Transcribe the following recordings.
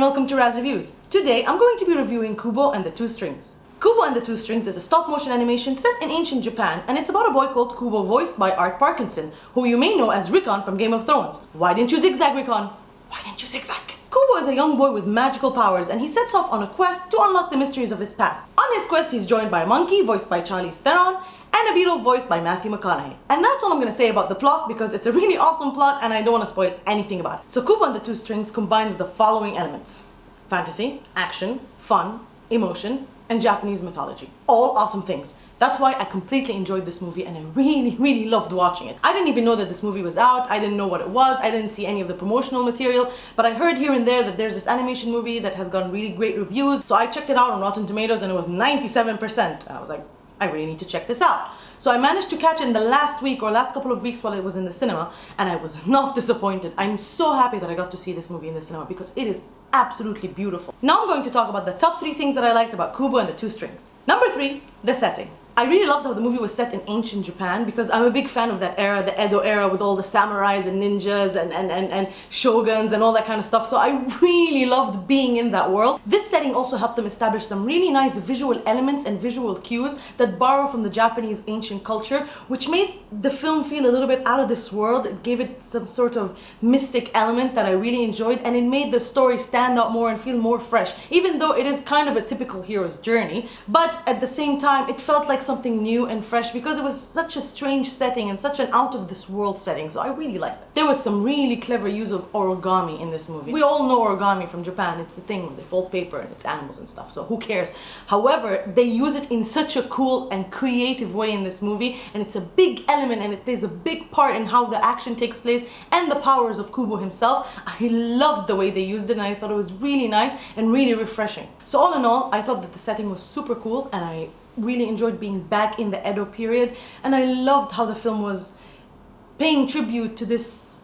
and welcome to Razz Reviews. Today I'm going to be reviewing Kubo and the Two Strings. Kubo and the Two Strings is a stop-motion animation set in ancient Japan, and it's about a boy called Kubo voiced by Art Parkinson, who you may know as Rickon from Game of Thrones. Why didn't you zigzag, Rickon? Why didn't you zigzag? Kubo is a young boy with magical powers, and he sets off on a quest to unlock the mysteries of his past. On his quest, he's joined by a monkey voiced by Charlize Theron and a beetle voiced by Matthew McConaughey. And that's all I'm going to say about the plot, because it's a really awesome plot and I don't want to spoil anything about it. So Kubo and the Two Strings combines the following elements: fantasy, action, fun, emotion, and Japanese mythology. All awesome things. That's why I completely enjoyed this movie and I really loved watching it. I didn't even know that this movie was out. I didn't know what it was. I didn't see any of the promotional material, but I heard here and there that there's this animation movie that has gotten really great reviews. So I checked it out on Rotten Tomatoes and it was 97%. And I was like, I really need to check this out. So I managed to catch it in the last week or last couple of weeks while it was in the cinema, and I was not disappointed. I'm so happy that I got to see this movie in the cinema because it is absolutely beautiful. Now I'm going to talk about the top 3 things that I liked about Kubo and the Two Strings. Number 3, the setting. I really loved how the movie was set in ancient Japan because I'm a big fan of that era, the Edo era, with all the samurais and ninjas and shoguns and all that kind of stuff. So I really loved being in that world. This setting also helped them establish some really nice visual elements and visual cues that borrow from the Japanese ancient culture, which made the film feel a little bit out of this world. It gave it some sort of mystic element that I really enjoyed, and it made the story stand out more and feel more fresh, even though it is kind of a typical hero's journey. But at the same time, it felt like something new and fresh because it was such a strange setting and such an out of this world setting. So I really liked it. There was some really clever use of origami in this movie. We all know origami from Japan. It's the thing when they fold paper and it's animals and stuff, so who cares? However, they use it in such a cool and creative way in this movie, and it's a big element and it plays a big part in how the action takes place and the powers of Kubo himself. I loved the way they used it and I thought it was really nice and really refreshing. So all in all, I thought that the setting was super cool and I really enjoyed being back in the Edo period, and I loved how the film was paying tribute to this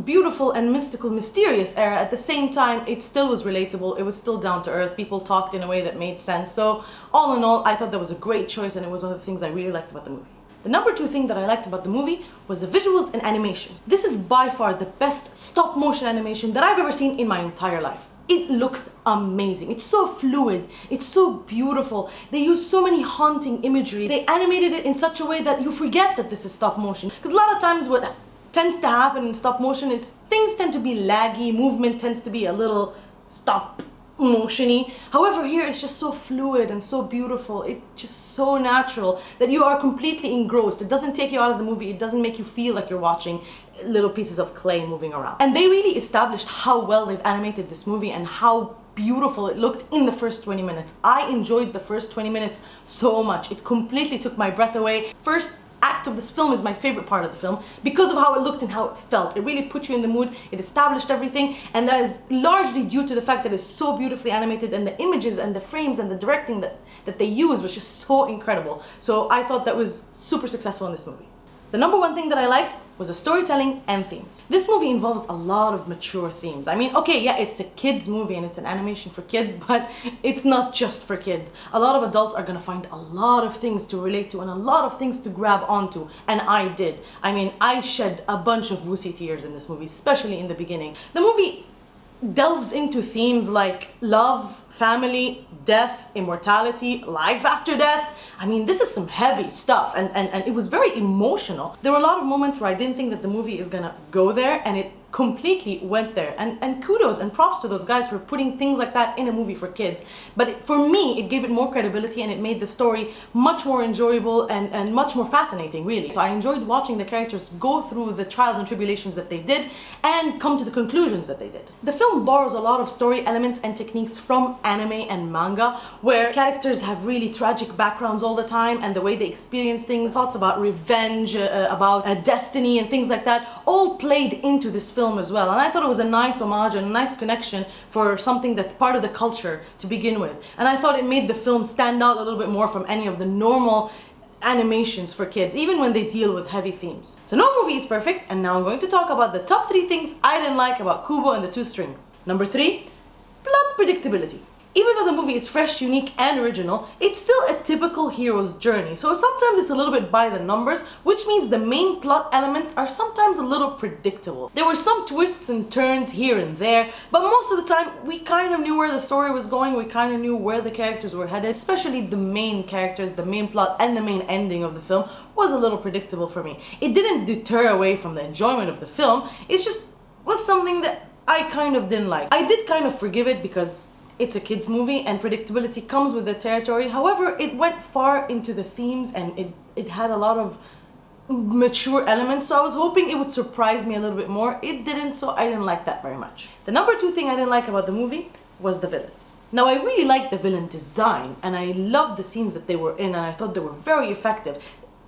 beautiful and mystical, mysterious era. At the same time, it still was relatable, it was still down to earth, people talked in a way that made sense. So all in all, I thought that was a great choice and it was one of the things I really liked about the movie. The number 2 thing that I liked about the movie was the visuals and animation. This is by far the best stop motion animation that I've ever seen in my entire life. It looks amazing. It's so fluid. It's so beautiful. They use so many haunting imagery. They animated it in such a way that you forget that this is stop motion. Because a lot of times what tends to happen in stop motion is things tend to be laggy, movement tends to be a little stop motion-y. However, here it's just so fluid and so beautiful. It's just so natural that you are completely engrossed. It doesn't take you out of the movie. It doesn't make you feel like you're watching little pieces of clay moving around. And they really established how well they've animated this movie and how beautiful it looked in the first 20 minutes. I enjoyed the first 20 minutes so much. It completely took my breath away. First act of this film is my favorite part of the film because of how it looked and how it felt. It really put you in the mood, it established everything, and that is largely due to the fact that it's so beautifully animated, and the images and the frames and the directing that they used was just so incredible. So I thought that was super successful in this movie. The number 1 thing that I liked was the storytelling and themes. This movie involves a lot of mature themes. I mean, okay, yeah, it's a kids movie and it's an animation for kids, but it's not just for kids. A lot of adults are gonna find a lot of things to relate to and a lot of things to grab onto, and I did. I mean, I shed a bunch of wussy tears in this movie, especially in the beginning. The movie delves into themes like love, family, death, immortality, life after death. I mean, this is some heavy stuff, and it was very emotional. There were a lot of moments where I didn't think that the movie is gonna go there, and it completely went there. And kudos and props to those guys for putting things like that in a movie for kids. But for me, it gave it more credibility and it made the story much more enjoyable and much more fascinating, really. So I enjoyed watching the characters go through the trials and tribulations that they did and come to the conclusions that they did. The film borrows a lot of story elements and techniques from anime and manga, where characters have really tragic backgrounds all the time, and the way they experience things, thoughts about revenge, about destiny and things like that, all played into this film as well. And I thought it was a nice homage and a nice connection for something that's part of the culture to begin with. And I thought it made the film stand out a little bit more from any of the normal animations for kids, even when they deal with heavy themes. So no movie is perfect, and now I'm going to talk about the top 3 things I didn't like about Kubo and the Two Strings. Number 3, plot predictability. Even though the movie is fresh, unique, and original, it's still a typical hero's journey. So sometimes it's a little bit by the numbers, which means the main plot elements are sometimes a little predictable. There were some twists and turns here and there, but most of the time we kind of knew where the story was going, we kind of knew where the characters were headed, especially the main characters, the main plot, and the main ending of the film was a little predictable for me. It didn't deter away from the enjoyment of the film, it just was something that I kind of didn't like. I did kind of forgive it because it's a kids movie and predictability comes with the territory. However, it went far into the themes and it had a lot of mature elements, so I was hoping it would surprise me a little bit more. It didn't, so I didn't like that very much. The number two thing I didn't like about the movie was the villains. Now, I really liked the villain design and I loved the scenes that they were in and I thought they were very effective.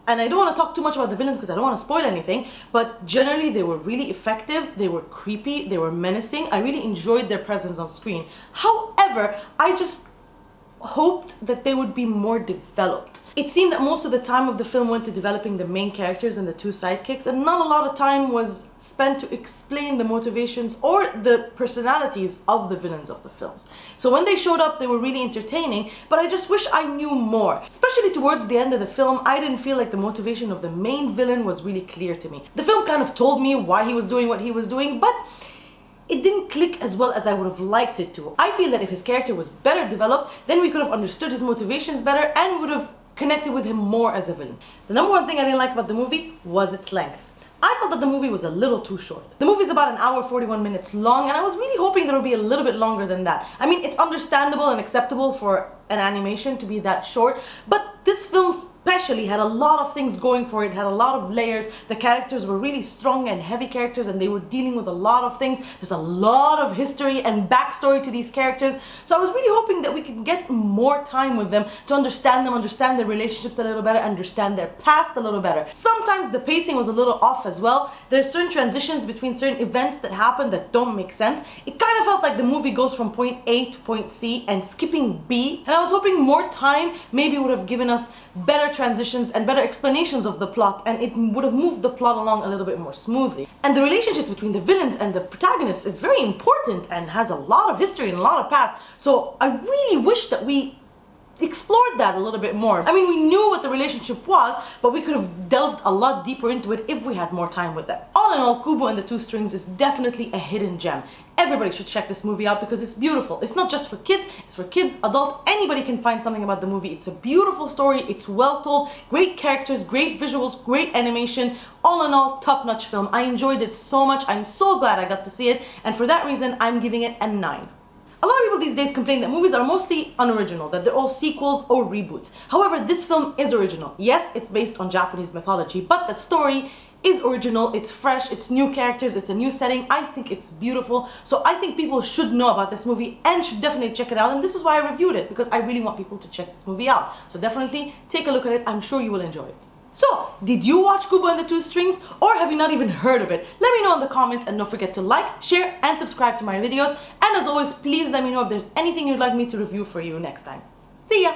And I don't want to talk too much about the villains because I don't want to spoil anything, but generally they were really effective, they were creepy, they were menacing. I really enjoyed their presence on screen. However, I just hoped that they would be more developed. It seemed that most of the time of the film went to developing the main characters and the two sidekicks, and not a lot of time was spent to explain the motivations or the personalities of the villains of the films. So when they showed up, they were really entertaining, but I just wish I knew more. Especially towards the end of the film, I didn't feel like the motivation of the main villain was really clear to me. The film kind of told me why he was doing what he was doing, but it didn't click as well as I would have liked it to. I feel that if his character was better developed, then we could have understood his motivations better and would have connected with him more as a villain. The number one thing I didn't like about the movie was its length. I felt that the movie was a little too short. The movie is about 1 hour 41 minutes long and I was really hoping that it would be a little bit longer than that. I mean, it's understandable and acceptable for an animation to be that short, but this film especially had a lot of things going for it, had a lot of layers. The characters were really strong and heavy characters and they were dealing with a lot of things. There's a lot of history and backstory to these characters. So I was really hoping that we could get more time with them to understand them, understand their relationships a little better, understand their past a little better. Sometimes the pacing was a little off as well. There's certain transitions between certain events that happen that don't make sense. It kind of felt like the movie goes from point A to point C and skipping B. And I was hoping more time maybe would have given us better transitions and better explanations of the plot, and it would have moved the plot along a little bit more smoothly. And the relationships between the villains and the protagonists is very important and has a lot of history and a lot of past. So I really wish that we explored that a little bit more. I mean, we knew what the relationship was, but we could have delved a lot deeper into it if we had more time with them. All in all, Kubo and the Two Strings is definitely a hidden gem. Everybody should check this movie out because it's beautiful. It's not just for kids, it's for kids, adult, anybody can find something about the movie. It's a beautiful story, it's well told, great characters, great visuals, great animation. All in all, top-notch film. I enjoyed it so much. I'm so glad I got to see it, and for that reason, I'm giving it a 9. A lot of people these days complain that movies are mostly unoriginal, that they're all sequels or reboots. However, this film is original. Yes, it's based on Japanese mythology, but the story is original, it's fresh, it's new characters, it's a new setting. I think it's beautiful. So I think people should know about this movie and should definitely check it out. And this is why I reviewed it, because I really want people to check this movie out. So definitely take a look at it. I'm sure you will enjoy it. So, did you watch Kubo and the Two Strings, or have you not even heard of it? Let me know in the comments, and don't forget to like, share, and subscribe to my videos. And as always, please let me know if there's anything you'd like me to review for you next time. See ya!